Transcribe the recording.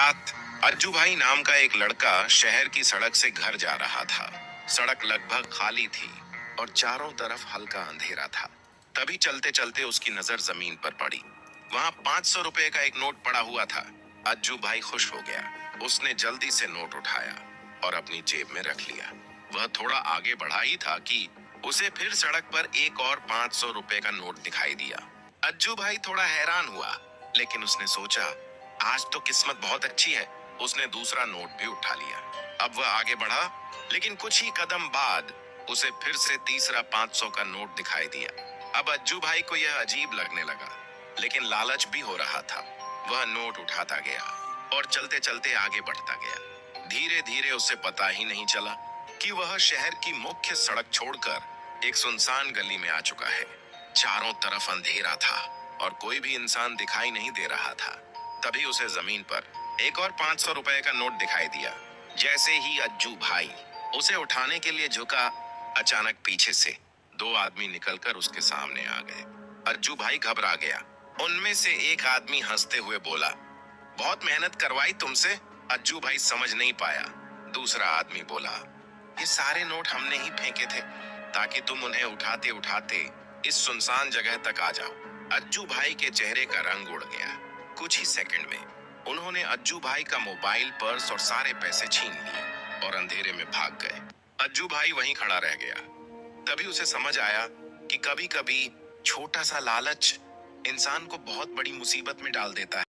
रात अज्जू भाई नाम का एक लड़का शहर की सड़क से घर जा रहा था। सड़क लगभग खाली थी और चारों तरफ हल्का अंधेरा था। तभी चलते चलते उसकी नजर जमीन पर पड़ी। वहां 500 रुपए का एक नोट पड़ा हुआ था। अज्जू भाई खुश हो गया। उसने जल्दी से नोट उठाया और अपनी जेब में रख लिया। वह थोड़ा आगे बढ़ा ही था कि उसे फिर सड़क पर एक और 500 रुपए का नोट दिखाई दिया। अज्जू भाई थोड़ा हैरान हुआ, लेकिन उसने सोचा आज तो किस्मत बहुत अच्छी है। उसने दूसरा नोट भी उठा लिया। अब वह आगे बढ़ा, लेकिन कुछ ही कदम बाद उसे फिर से तीसरा 500 का नोट दिखाई दिया। अब अज्जू भाई को यह अजीब लगने लगा, लेकिन लालच भी हो रहा था। वह नोट उठाता गया और चलते चलते आगे बढ़ता गया। धीरे धीरे उसे पता ही नहीं चला कि वह शहर की मुख्य सड़क छोड़कर एक सुनसान गली में आ चुका है। चारों तरफ अंधेरा था और कोई भी इंसान दिखाई नहीं दे रहा था। तभी उसे जमीन पर एक और 500 रुपए का नोट दिखाई दिया। जैसे ही अज्जू भाई उसे उठाने के लिए झुका, अचानक पीछे से दो आदमी निकलकर उसके सामने आ गए। अज्जू भाई घबरा गया। उनमें से एक आदमी हंसते हुए बोला, बहुत मेहनत करवाई तुमसे। अज्जू भाई समझ नहीं पाया। दूसरा आदमी बोला, ये सारे नोट हमने ही फेंके थे ताकि तुम उन्हें उठाते उठाते इस सुनसान जगह तक आ जाओ। अज्जू भाई के चेहरे का रंग उड़ गया। कुछ ही सेकंड में उन्होंने अज्जू भाई का मोबाइल, पर्स और सारे पैसे छीन लिए और अंधेरे में भाग गए। अज्जू भाई वहीं खड़ा रह गया। तभी उसे समझ आया कि कभी कभी छोटा सा लालच इंसान को बहुत बड़ी मुसीबत में डाल देता है।